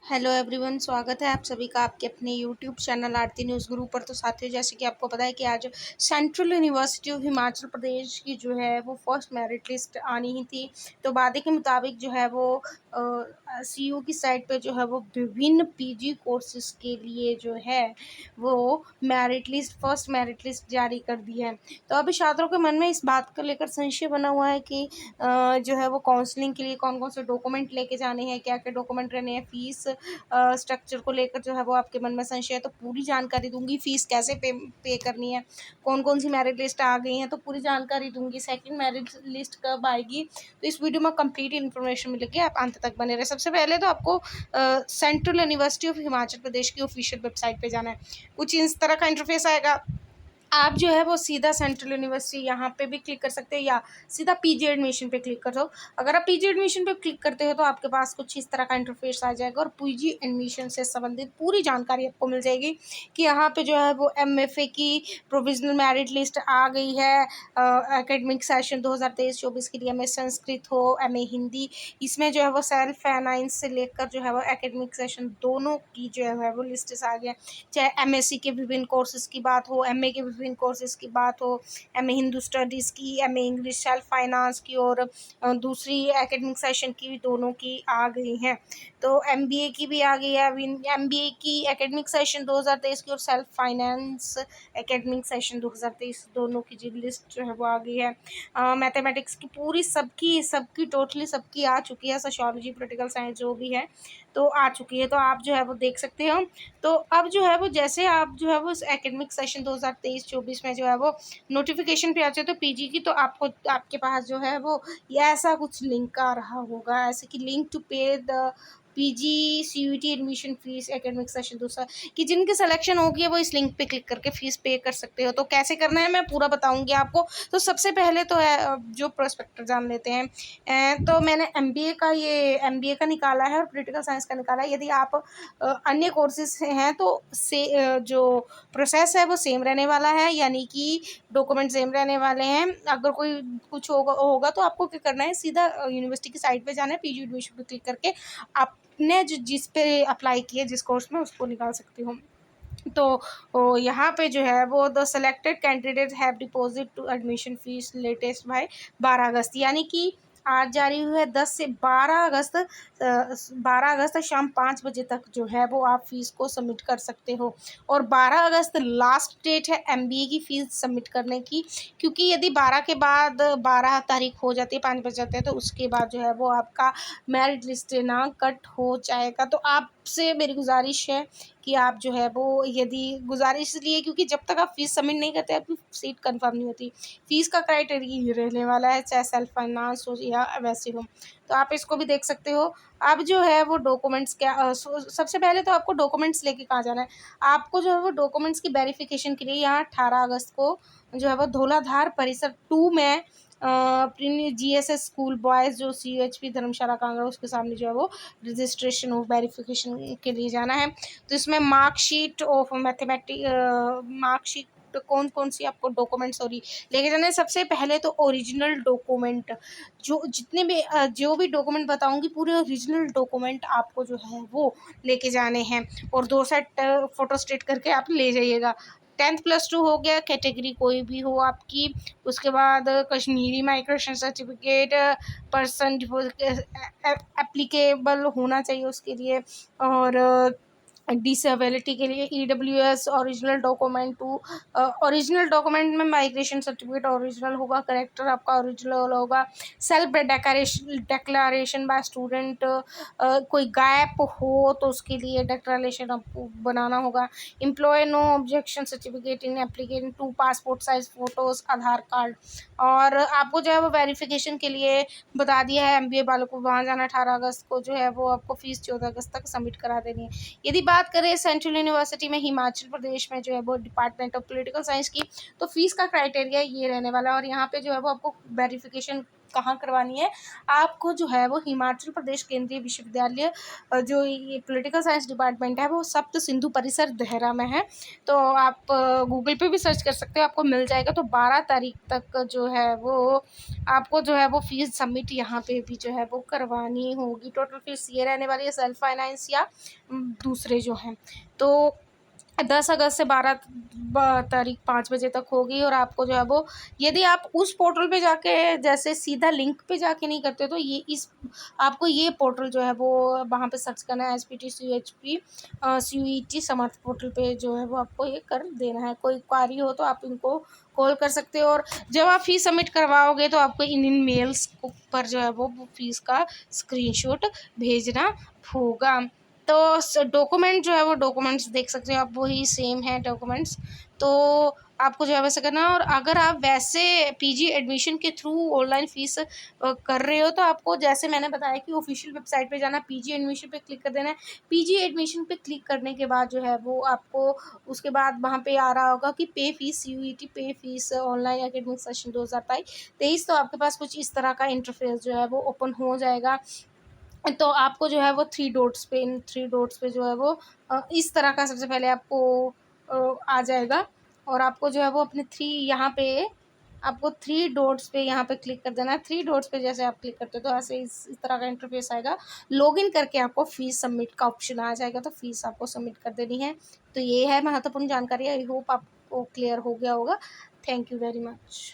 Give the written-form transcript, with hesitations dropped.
Hello everyone, स्वागत है आप सभी का आपके अपने यूट्यूब चैनल आरती न्यूज़ गुरु पर। तो साथियों, जैसे कि आपको पता है कि आज central university of Himachal Pradesh की जो है वो फर्स्ट मेरिट लिस्ट आनी ही थी। तो वादे के मुताबिक जो है वो सीयू की साइट पे जो है वो विभिन्न पीजी कोर्सेज के लिए जो है वो फर्स्ट मेरिट लिस्ट जारी कर दी है। तो अभी छात्रों के मन में इस बात को लेकर संशय बना हुआ है कि जो है वो काउंसलिंग के लिए कौन कौन से डॉक्यूमेंट लेके जाने हैं, क्या क्या डॉक्यूमेंट रहने हैं, फीस स्ट्रक्चर को लेकर जो है वो आपके मन में संशय है। तो पूरी जानकारी दूंगी, फीस कैसे पे करनी है, कौन कौन सी मेरिट लिस्ट आ गई हैं, तो पूरी जानकारी दूंगी। सेकंड मेरिट लिस्ट कब आएगी, तो इस वीडियो में कंप्लीट इन्फॉर्मेशन मिलेगी, आप अंत तक बने रहे। सबसे पहले तो आपको central university of Himachal Pradesh की ऑफिशियल वेबसाइट पे जाना है। कुछ इस तरह का इंटरफेस आएगा। आप जो है वो सीधा सेंट्रल यूनिवर्सिटी यहाँ पे भी क्लिक कर सकते हैं या सीधा पीजी एडमिशन पे क्लिक कर दो। अगर आप पीजी एडमिशन पे क्लिक करते हो तो आपके पास कुछ इस तरह का इंटरफेस आ जाएगा और पीजी एडमिशन से संबंधित पूरी जानकारी आपको मिल जाएगी कि यहाँ पे जो है वो एमएफए की प्रोविजनल मेरिट लिस्ट आ गई है। एकेडमिक सेशन 2023-24 के लिए एमए संस्कृत हो, एमए हिंदी, इसमें जो है वो सेल्फ फाइनेंस से लेकर जो है वो एकेडमिक सेशन दोनों की जो है वो लिस्ट आ गई है। चाहे एमएससी के विभिन्न कोर्सेज की बात हो, एमए के विभिन्न कोर्सेज की बात हो, एमए हिंदू स्टडीज़ की, एमए इंग्लिश सेल्फ फाइनेंस की और दूसरी एकेडमिक सेशन की भी दोनों की आ गई हैं। तो एमबीए की भी आ गई है। एमबीए की एकेडमिक सेशन 2023 की और सेल्फ फाइनेंस एकेडमिक सेशन 2023 दोनों की जो लिस्ट जो है वो आ गई है। मैथमेटिक्स की पूरी सबकी टोटली सबकी आ चुकी है। सोशियोलॉजी, पॉलिटिकल साइंस जो भी है तो आ चुकी है, तो आप जो है वो देख सकते हो। तो अब जो है वो जैसे आप जो है वो एकेडमिक सेशन 2023-24 में जो है वो नोटिफिकेशन पे आते हो तो पीजी की, तो आपको आपके पास जो है वो ये ऐसा कुछ लिंक आ रहा होगा, ऐसे कि link to pay the PG CUET admission fees academic session दूसरा, कि जिनकी सिलेक्शन होगी है वो इस लिंक पे क्लिक करके फीस पे कर सकते हो। तो कैसे करना है मैं पूरा बताऊंगी आपको। तो सबसे पहले तो है जो प्रोस्पेक्टर जान लेते हैं। तो मैंने एमबीए का निकाला है और पॉलिटिकल साइंस का निकाला है। यदि आप अन्य कोर्सेज हैं तो जो प्रोसेस है वो सेम रहने वाला है, यानी कि डॉक्यूमेंट सेम रहने वाले हैं। अगर कोई कुछ होगा तो आपको क्या करना है, सीधा यूनिवर्सिटी की साइट पे जाना है, पीजी एडमिशन पे क्लिक करके आपने जिस पे अप्लाई किया जिस कोर्स में उसको निकाल सकते हो। तो यहाँ पे जो है वो the selected candidate have deposit to admission fees latest by 12 August, यानी कि आज जारी हुई है 10 से 12 अगस्त। 12 अगस्त शाम 5 बजे तक जो है वो आप फीस को सबमिट कर सकते हो। और 12 अगस्त लास्ट डेट है एमबीए की फ़ीस सबमिट करने की, क्योंकि यदि 12 के बाद 12 तारीख हो जाती है, 5 बज जाते हैं, तो उसके बाद जो है वो आपका मेरिट लिस्ट ना कट हो जाएगा। तो आपसे मेरी गुजारिश है कि आप जो है वो, यदि गुजारिश इसलिए क्योंकि जब तक आप फीस सबमिट नहीं करते आपकी सीट कंफर्म नहीं होती। फीस का क्राइटेरिया ये रहने वाला है, चाहे सेल्फ फाइनेंस हो या वैसे हो। तो आप इसको भी देख सकते हो। अब जो है वो डॉक्यूमेंट्स सबसे पहले तो आपको डॉक्यूमेंट्स लेके कहाँ जाना है। आपको जो है वो डॉक्यूमेंट्स की वेरिफिकेशन के लिए यहाँ 18 अगस्त को जो है वो धौलाधार परिसर 2 में अपनी जीएसएस स्कूल बॉयज़ जो सीएचपी धर्मशाला कांगड़ा उसके सामने जो है वो रजिस्ट्रेशन और वेरिफिकेशन के लिए जाना है। तो इसमें मार्कशीट ऑफ मार्कशीट कौन कौन सी आपको डॉक्यूमेंट्स सॉरी लेके जाने हैं। सबसे पहले तो ओरिजिनल डॉक्यूमेंट, जो भी डॉक्यूमेंट बताऊंगी पूरे ओरिजिनल डॉक्यूमेंट आपको जो है वो लेके जाने हैं और 2 सेट फोटो स्टेट करके आप ले जाइएगा। 10th+2 हो गया, कैटेगरी कोई भी हो आपकी। उसके बाद Kashmiri migration certificate person applicable होना चाहिए उसके लिए। और डिसेबिलिटी के लिए EWS original document original document में माइग्रेशन सर्टिफिकेट ओरिजिनल होगा, करेक्टर आपका ओरिजिनल होगा। सेल्फ डिक्लेरेशन बाय स्टूडेंट, कोई गैप हो तो उसके लिए डिक्लेरेशन आपको बनाना होगा। Employ no objection certificate in application 2 passport size photos, Aadhaar card. और आपको जो है वो वेरिफिकेशन के लिए बता दिया है एमबीए वालों को, वहाँ जाना 18 अगस्त को जो है वो आपको फ़ीस 14 अगस्त तक सबमिट करा देनी है। यदि बात करें सेंट्रल यूनिवर्सिटी में हिमाचल प्रदेश में जो है वो डिपार्टमेंट ऑफ पॉलिटिकल साइंस की, तो फीस का क्राइटेरिया ये रहने वाला है। और यहाँ पे जो है वो आपको वेरिफिकेशन कहाँ करवानी है, आपको जो है वो हिमाचल प्रदेश केंद्रीय विश्वविद्यालय जो ये पॉलिटिकल साइंस डिपार्टमेंट है वो सप्त सिंधु परिसर देहरा में है। तो आप गूगल पे भी सर्च कर सकते हो, आपको मिल जाएगा। तो 12 तारीख तक जो है वो आपको जो है वो फ़ीस सबमिट यहाँ पे भी जो है वो करवानी होगी। टोटल फ़ीस ये रहने वाली है सेल्फ फाइनेंस या दूसरे जो हैं। तो 10 अगस्त से 12 तारीख 5 बजे तक होगी। और आपको जो है वो यदि आप उस पोर्टल पे जाके जैसे सीधा लिंक पे जाके नहीं करते तो ये इस आपको ये पोर्टल जो है वो वहाँ पे सर्च करना है SPT CUHP CUET समर्थ पोर्टल पे जो है वो आपको ये कर देना है। कोई क्वारी हो तो आप इनको कॉल कर सकते हो। और जब आप फ़ीस सबमिट करवाओगे तो आपको इन मेल्स पर जो है वो फ़ीस का स्क्रीनशॉट भेजना होगा। तो डॉक्यूमेंट जो है वो डॉक्यूमेंट्स देख सकते हो आप, वही सेम है डॉक्यूमेंट्स। तो आपको जो है वैसे करना है। और अगर आप वैसे PG एडमिशन के थ्रू ऑनलाइन फ़ीस कर रहे हो तो आपको जैसे मैंने बताया कि ऑफिशियल वेबसाइट पे जाना, PG एडमिशन पे क्लिक कर देना है। PG एडमिशन पे क्लिक करने के बाद जो है वो आपको उसके बाद वहाँ पे आ रहा होगा कि पे फ़ीस CUET पे फ़ीस ऑनलाइन एकेडमिक सेशन 2023। तो आपके पास कुछ इस तरह का इंटरफेस जो है वो ओपन हो जाएगा। तो आपको जो है वो इन 3 डॉट्स पे जो है वो इस तरह का सबसे पहले आपको आ जाएगा। और आपको जो है वो अपने 3 यहाँ पे आपको 3 डॉट्स पे यहाँ पे क्लिक कर देना है। 3 डॉट्स पे जैसे आप क्लिक करते हो तो ऐसे इस तरह का इंटरफेस आएगा। लॉगिन करके आपको फ़ीस सबमिट का ऑप्शन आ जाएगा, तो फ़ीस आपको सबमिट कर देनी है। तो ये है महत्वपूर्ण जानकारी। आई होप आपको क्लियर हो गया होगा। Thank you very much.